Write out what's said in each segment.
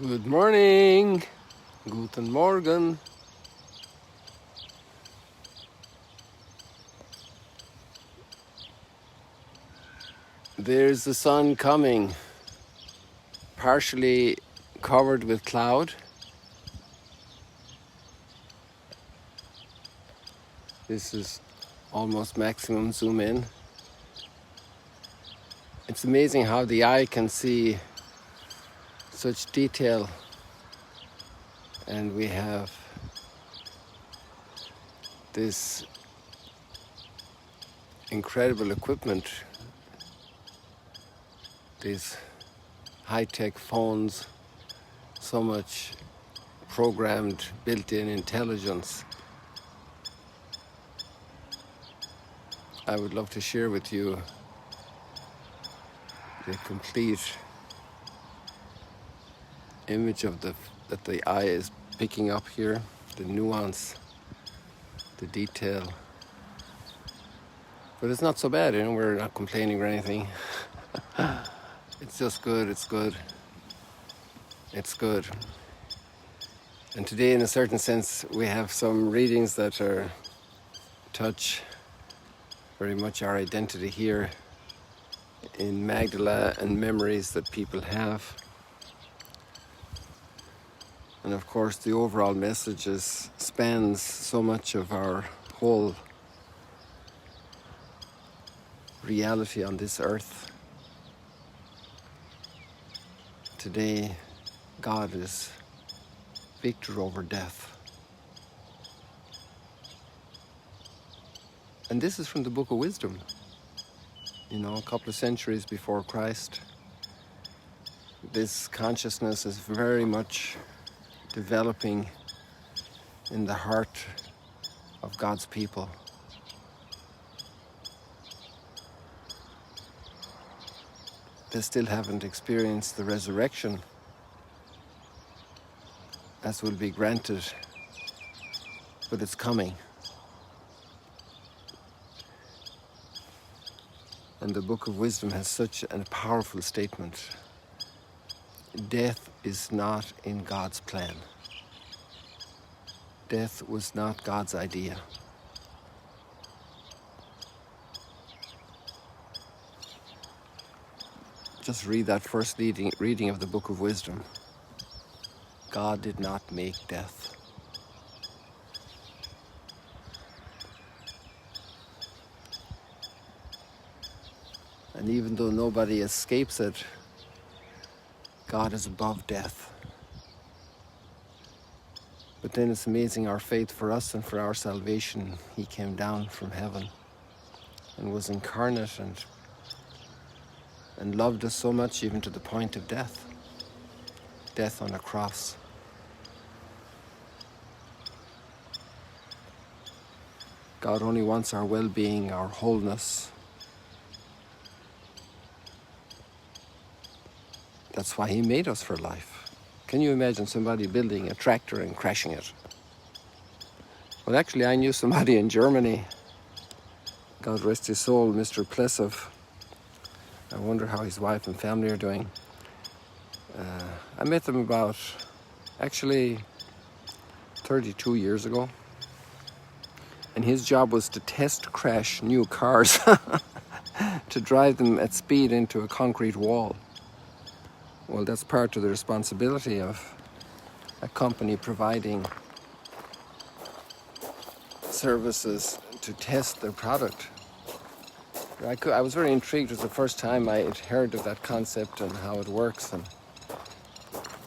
Good morning. Guten Morgen. There's the sun coming, partially covered with cloud. This is almost maximum zoom in. It's amazing how the eye can see such detail, and we have this incredible equipment, these high-tech phones, so much programmed built-in intelligence. I would love to share with you the complete image of that the eye is picking up here, the nuance, the detail. But it's not so bad, we're not complaining or anything. It's just good, it's good. It's good. And today, in a certain sense, we have some readings that touch very much our identity here in Magdala and memories that people have. And of course, the overall message spans so much of our whole reality on this earth. Today, God is victor over death. And this is from the Book of Wisdom, a couple of centuries before Christ. This consciousness is very much developing in the heart of God's people. They still haven't experienced the resurrection as will be granted, but it's coming. And the Book of Wisdom has such a powerful statement. Death is not in God's plan. Death was not God's idea. Just read that first reading of the Book of Wisdom. God did not make death. And even though nobody escapes it, God is above death. But then it's amazing our faith for us and for our salvation. He came down from heaven and was incarnate and loved us so much, even to the point of death. Death on a cross. God only wants our well-being, our wholeness. That's why He made us for life. Can you imagine somebody building a tractor and crashing it? Well, actually, I knew somebody in Germany, God rest his soul, Mr. Plesov. I wonder how his wife and family are doing. I met them about, 32 years ago. And his job was to test crash new cars, to drive them at speed into a concrete wall. Well, that's part of the responsibility of a company providing services to test their product. I was very intrigued. It was the first time I had heard of that concept and how it works. And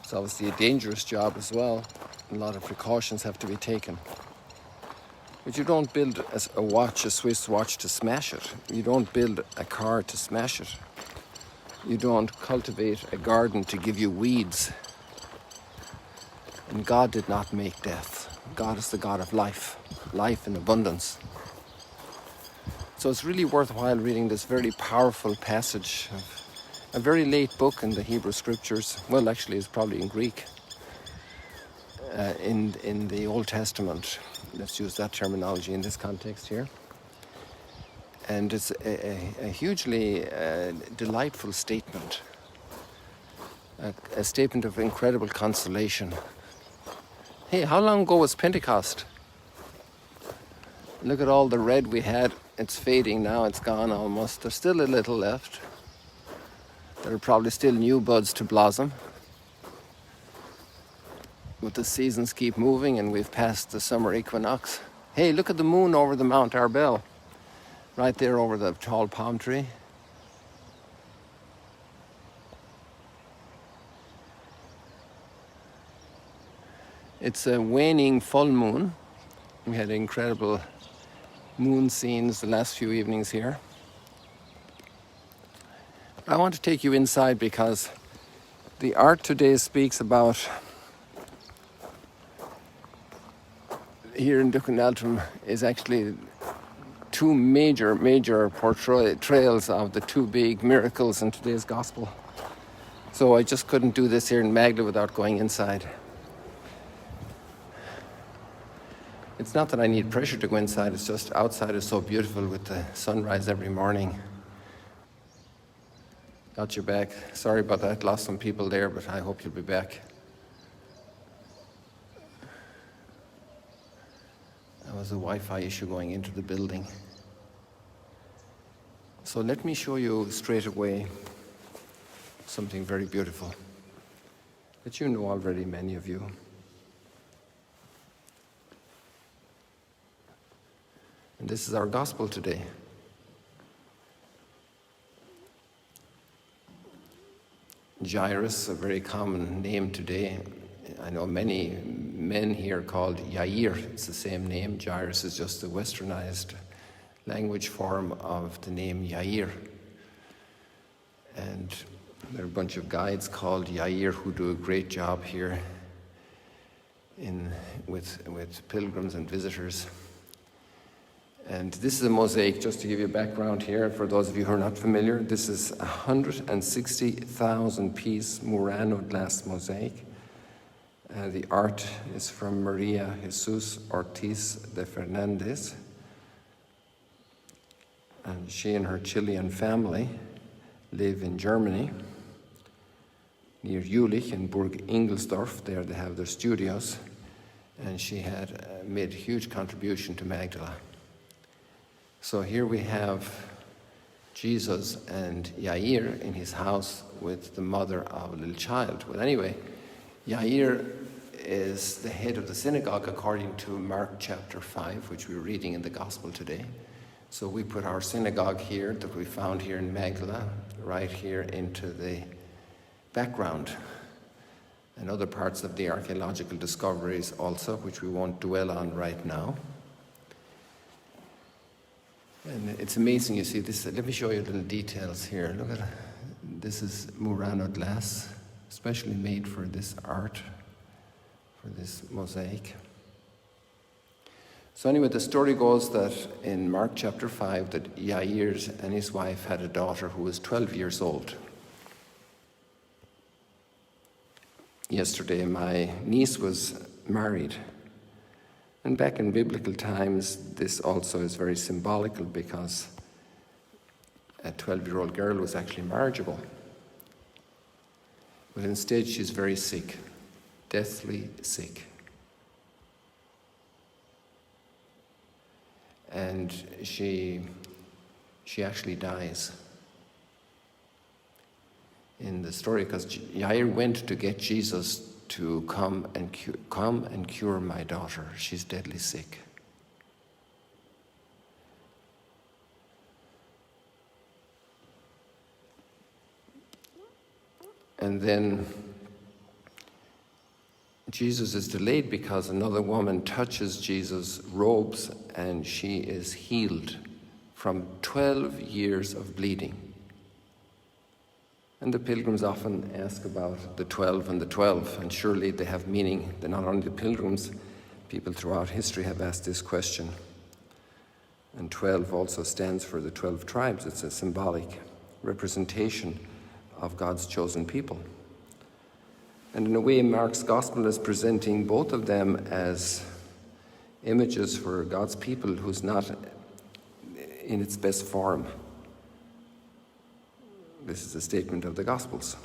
it's obviously a dangerous job as well. A lot of precautions have to be taken. But you don't build a Swiss watch to smash it. You don't build a car to smash it. You don't cultivate a garden to give you weeds. And God did not make death. God is the God of life, life in abundance. So it's really worthwhile reading this very powerful passage of a very late book in the Hebrew Scriptures. Well, actually, it's probably in Greek, in the Old Testament. Let's use that terminology in this context here. And it's a hugely delightful statement a statement of incredible consolation. Hey, how long ago was Pentecost? Look at all the red we had. It's fading now, it's gone almost. There's still a little left. There are probably still new buds to blossom. But the seasons keep moving and we've passed the summer equinox. Hey, look at the moon over the Mount Arbel. Right there over the tall palm tree. It's a waning full moon. We had incredible moon scenes the last few evenings here. I want to take you inside because the art today speaks about, here in Duchenaltrum, is actually two major portrayals of the two big miracles in today's gospel. So I just couldn't do this here in Magdala without going inside. It's not that I need pressure to go inside, it's just outside is so beautiful with the sunrise every morning. Got your back. Sorry about that, lost some people there, but I hope you'll be back. There was a Wi-Fi issue going into the building. So let me show you straight away something very beautiful that you know already, many of you. And this is our gospel today. Jairus, a very common name today. I know many men here called Yair. It's the same name. Jairus is just the westernized language form of the name Yair. And there are a bunch of guides called Yair who do a great job here with pilgrims and visitors. And this is a mosaic, just to give you a background here, for those of you who are not familiar. This is a 160,000 piece Murano glass mosaic. The art is from Maria Jesus Ortiz de Fernandez. And she and her Chilean family live in Germany, near Jülich in Burg Ingelsdorf. There they have their studios. And she had made a huge contribution to Magdala. So here we have Jesus and Yair in his house with the mother of a little child. Well, anyway, Yair is the head of the synagogue according to Mark chapter 5, which we're reading in the gospel today. So we put our synagogue here that we found here in Magdala right here into the background, and other parts of the archaeological discoveries also, which we won't dwell on right now. And it's amazing, you see this. Let me show you little details here. Look at this is Murano glass, especially made for this art, for this mosaic. So anyway, the story goes that in Mark chapter 5 that Yair and his wife had a daughter who was 12 years old. Yesterday, my niece was married. And back in biblical times, this also is very symbolical because a 12-year-old girl was actually marriageable. But instead, she's very sick, deathly sick. And she actually dies in the story because Yair went to get Jesus to come and cure my daughter. She's deadly sick. And then Jesus is delayed because another woman touches Jesus' robes and she is healed from 12 years of bleeding. And the pilgrims often ask about the 12 and the 12, and surely they have meaning. They're not only the pilgrims, people throughout history have asked this question. And 12 also stands for the 12 tribes. It's a symbolic representation of God's chosen people. And in a way, Mark's gospel is presenting both of them as images for God's people who's not in its best form. This is a statement of the Gospels.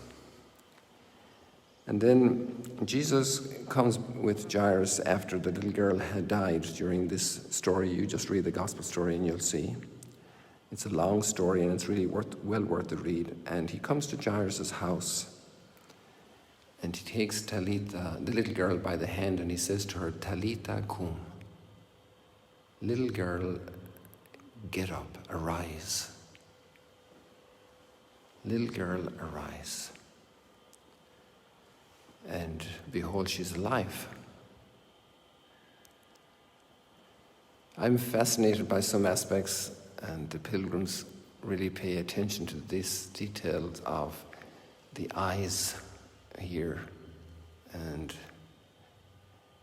And then Jesus comes with Jairus after the little girl had died during this story. You just read the gospel story and you'll see. It's a long story and it's really well worth the read. And he comes to Jairus' house and he takes Talitha, the little girl, by the hand and he says to her, Talitha cum. Little girl, get up, arise. Little girl, arise. And behold, she's alive. I'm fascinated by some aspects, and the pilgrims really pay attention to these details of the eyes here and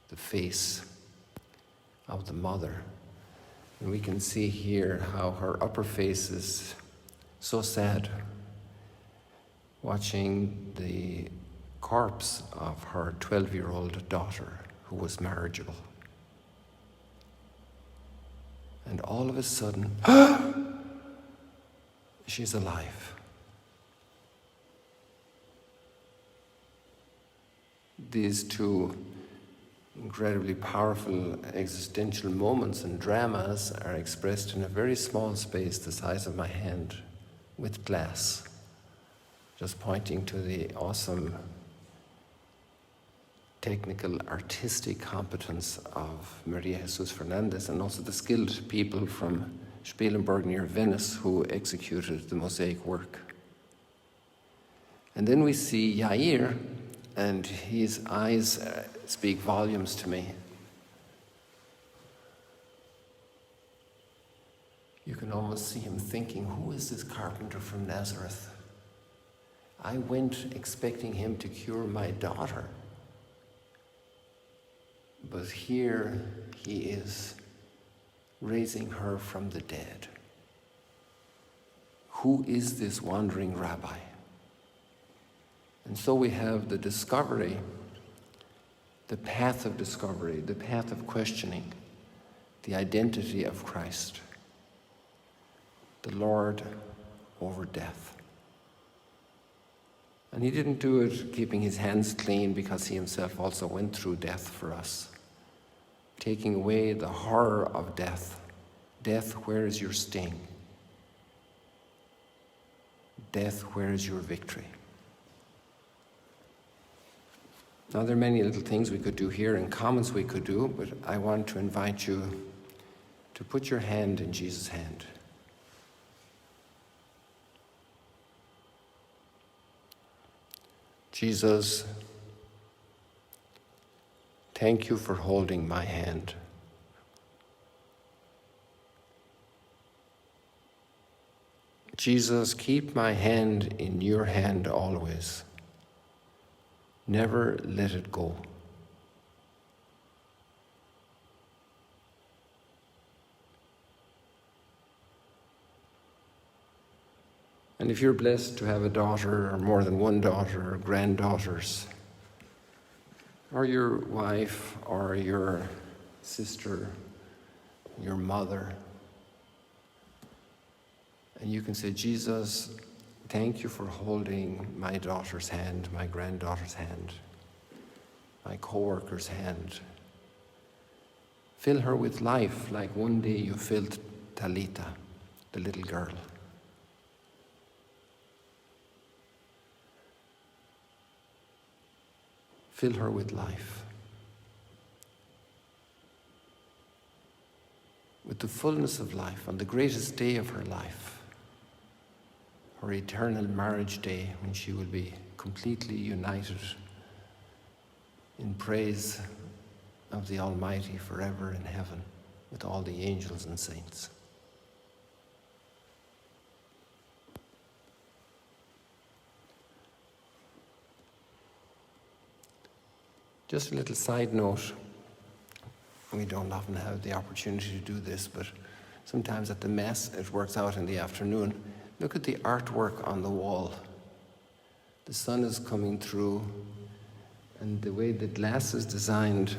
the face of the mother. And we can see here how her upper face is so sad, watching the corpse of her 12-year-old daughter who was marriageable. And all of a sudden, she's alive. These two incredibly powerful existential moments and dramas are expressed in a very small space the size of my hand with glass, just pointing to the awesome technical, artistic competence of Maria Jesus Fernandez and also the skilled people from Spelenburg near Venice who executed the mosaic work. And then we see Jair, and his eyes speak volumes to me. You can almost see him thinking, who is this carpenter from Nazareth? I went expecting him to cure my daughter. But here he is raising her from the dead. Who is this wandering rabbi? And so we have the discovery, the path of discovery, the path of questioning, the identity of Christ, the Lord over death. And he didn't do it keeping his hands clean because he himself also went through death for us, taking away the horror of death. Death, where is your sting? Death, where is your victory? Now, there are many little things we could do here and comments we could do, but I want to invite you to put your hand in Jesus' hand. Jesus, thank you for holding my hand. Jesus, keep my hand in your hand always. Never let it go. And if you're blessed to have a daughter or more than one daughter or granddaughters, or your wife or your sister, your mother, and you can say, Jesus, thank you for holding my daughter's hand, my granddaughter's hand, my co-worker's hand. Fill her with life like one day you filled Talitha, the little girl. Fill her with life, with the fullness of life on the greatest day of her life, her eternal marriage day when she will be completely united in praise of the Almighty forever in heaven with all the angels and saints. Just a little side note, we don't often have the opportunity to do this, but sometimes at the mess it works out in the afternoon. Look at the artwork on the wall. The sun is coming through, and the way the glass is designed,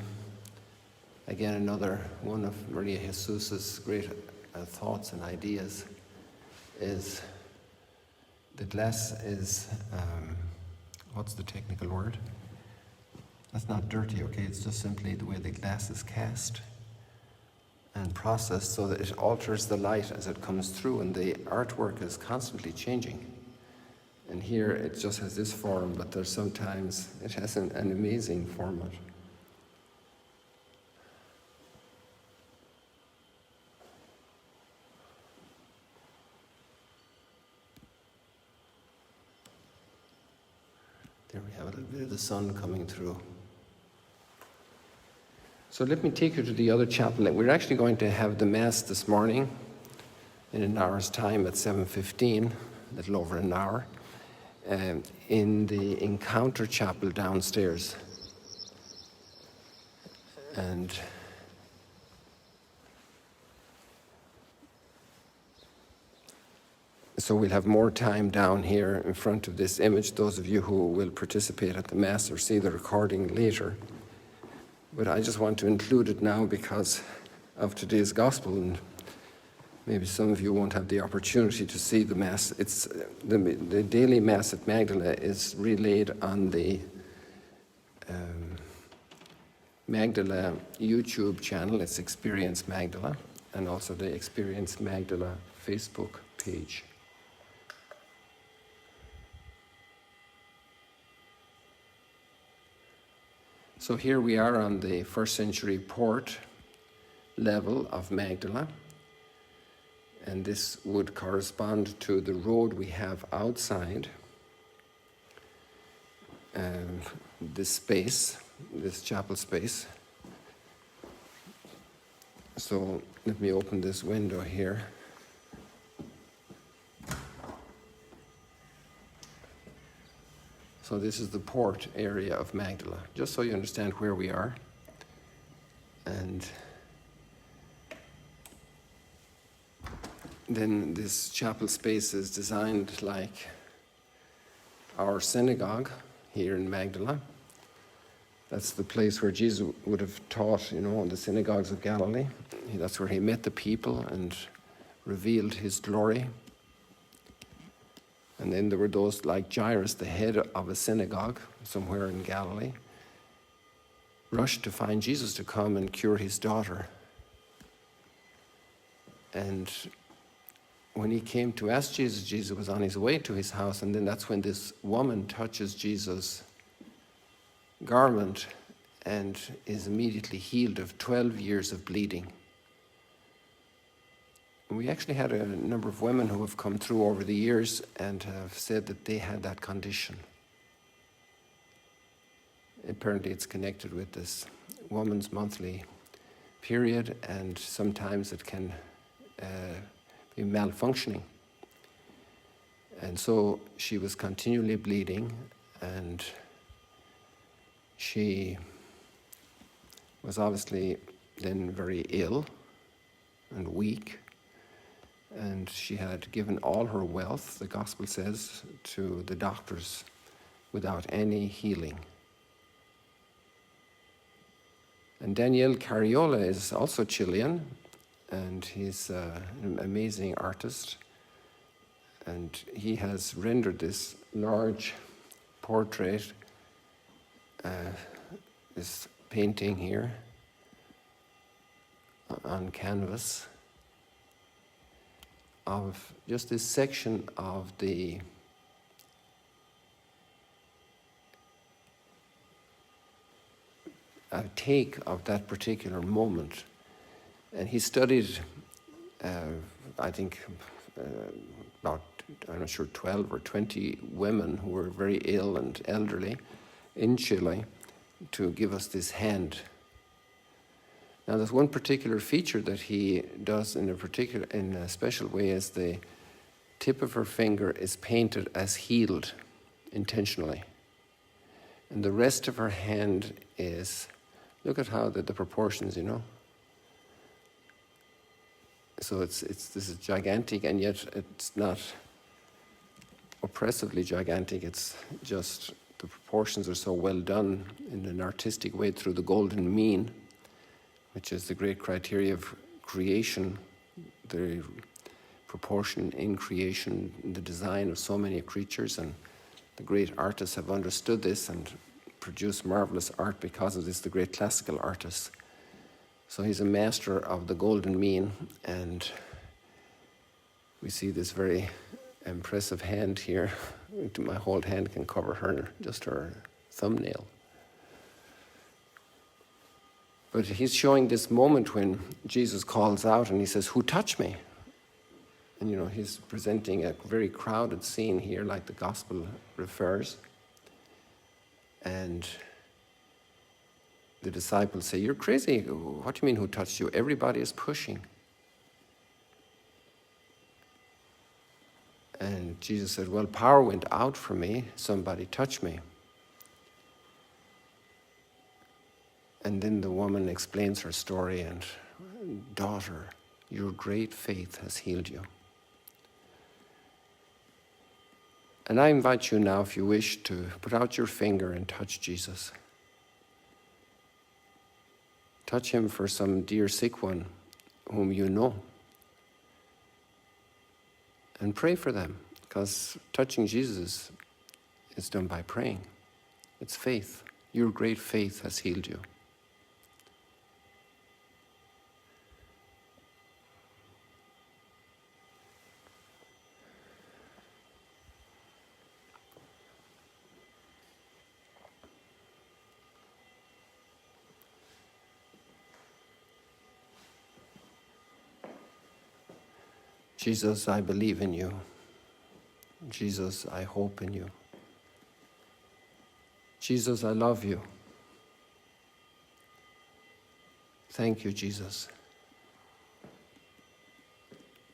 again another one of Maria Jesus's great thoughts and ideas, is the glass is, what's the technical word? That's not dirty, okay? It's just simply the way the glass is cast and processed so that it alters the light as it comes through, and the artwork is constantly changing. And here it just has this form, but there's sometimes it has an amazing format. There we have a little bit of the sun coming through. So let me take you to the other chapel. We're actually going to have the Mass this morning in an hour's time at 7:15, a little over an hour, in the Encounter Chapel downstairs. And so we'll have more time down here in front of this image, those of you who will participate at the Mass or see the recording later. But I just want to include it now because of today's Gospel, and maybe some of you won't have the opportunity to see the Mass. It's the daily Mass at Magdala is relayed on the Magdala YouTube channel. It's Experience Magdala, and also the Experience Magdala Facebook page. So here we are on the first century port level of Magdala, and this would correspond to the road we have outside this space, this chapel space. So let me open this window here. So this is the port area of Magdala, just so you understand where we are. And then this chapel space is designed like our synagogue here in Magdala. That's the place where Jesus would have taught, in the synagogues of Galilee. That's where he met the people and revealed his glory. And then there were those like Jairus, the head of a synagogue somewhere in Galilee, rushed to find Jesus to come and cure his daughter. And when he came to ask Jesus, Jesus was on his way to his house, and then that's when this woman touches Jesus' garment and is immediately healed of 12 years of bleeding. We actually had a number of women who have come through over the years and have said that they had that condition. Apparently it's connected with this woman's monthly period, and sometimes it can be malfunctioning. And so she was continually bleeding, and she was obviously then very ill and weak. And she had given all her wealth, the Gospel says, to the doctors without any healing. And Daniel Cariola is also Chilean, and he's an amazing artist. And he has rendered this large portrait, this painting here on canvas, of just this section of the take of that particular moment. And he studied, I think, about, I'm not sure, 12 or 20 women who were very ill and elderly in Chile to give us this hand. Now, there's one particular feature that he does in a special way, is the tip of her finger is painted as healed intentionally. And the rest of her hand is, look at how the proportions, So this is gigantic, and yet it's not oppressively gigantic. It's just the proportions are so well done in an artistic way through the golden mean, which is the great criteria of creation, the proportion in creation, the design of so many creatures. And the great artists have understood this and produce marvelous art because of this, the great classical artist. So he's a master of the golden mean, and we see this very impressive hand here. My whole hand can cover her, just her thumbnail. But he's showing this moment when Jesus calls out and he says, "Who touched me?" And he's presenting a very crowded scene here, like the gospel refers. And the disciples say, "You're crazy. What do you mean, who touched you? Everybody is pushing." And Jesus said, "Well, power went out from me. Somebody touched me." And then the woman explains her story, and, "Daughter, your great faith has healed you." And I invite you now, if you wish, to put out your finger and touch Jesus. Touch him for some dear sick one whom you know. And pray for them, because touching Jesus is done by praying. It's faith. Your great faith has healed you. Jesus, I believe in you. Jesus, I hope in you. Jesus, I love you. Thank you, Jesus.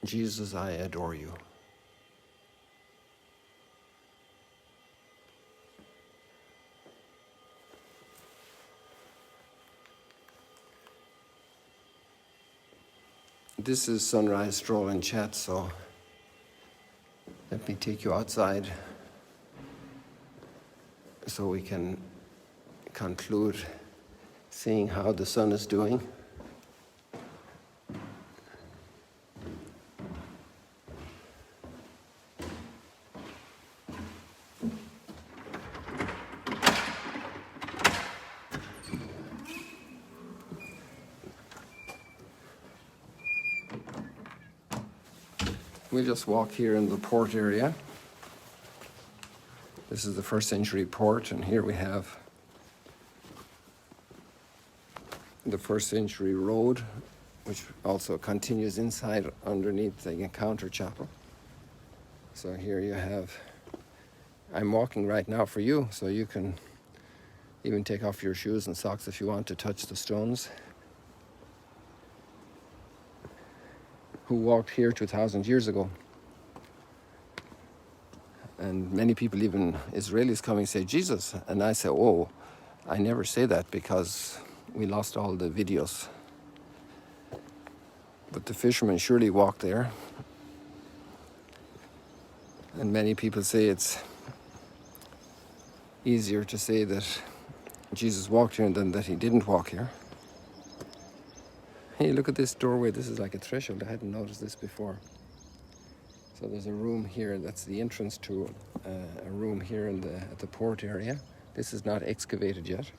Jesus, I adore you. This is Sunrise Stroll and Chat, so let me take you outside so we can conclude seeing how the sun is doing. We'll just walk here in the port area. This is the first century port, and here we have the first century road, which also continues inside underneath the encounter chapel. So here you have, I'm walking right now for you, so you can even take off your shoes and socks if you want to touch the stones. Who walked here 2,000 years ago. And many people, even Israelis, coming say, "Jesus." And I say, "Oh, I never say that because we lost all the videos." But the fishermen surely walked there. And many people say it's easier to say that Jesus walked here than that he didn't walk here. Hey, look at this doorway. This is like a threshold. I hadn't noticed this before. So there's a room here. That's the entrance to a room here at the port area. This is not excavated yet.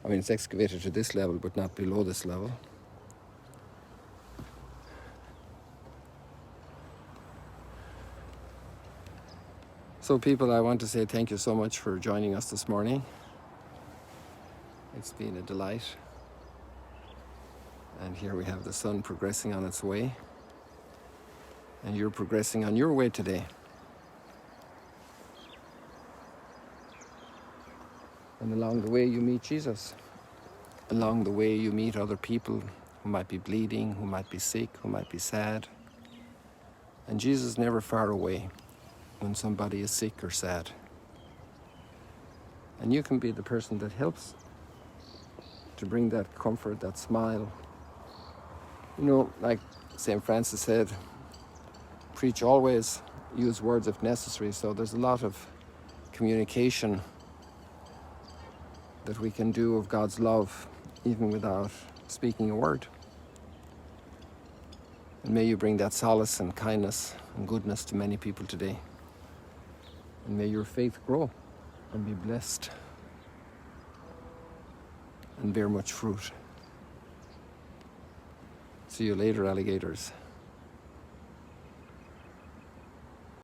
I mean, it's excavated to this level, but not below this level. So people, I want to say thank you so much for joining us this morning. It's been a delight. And here we have the sun progressing on its way. And you're progressing on your way today. And along the way you meet Jesus. Along the way you meet other people who might be bleeding, who might be sick, who might be sad. And Jesus is never far away when somebody is sick or sad. And you can be the person that helps to bring that comfort, that smile. Like St. Francis said, preach always, use words if necessary. So there's a lot of communication that we can do of God's love, even without speaking a word. And may you bring that solace and kindness and goodness to many people today. And may your faith grow and be blessed. and bear much fruit. See you later, alligators.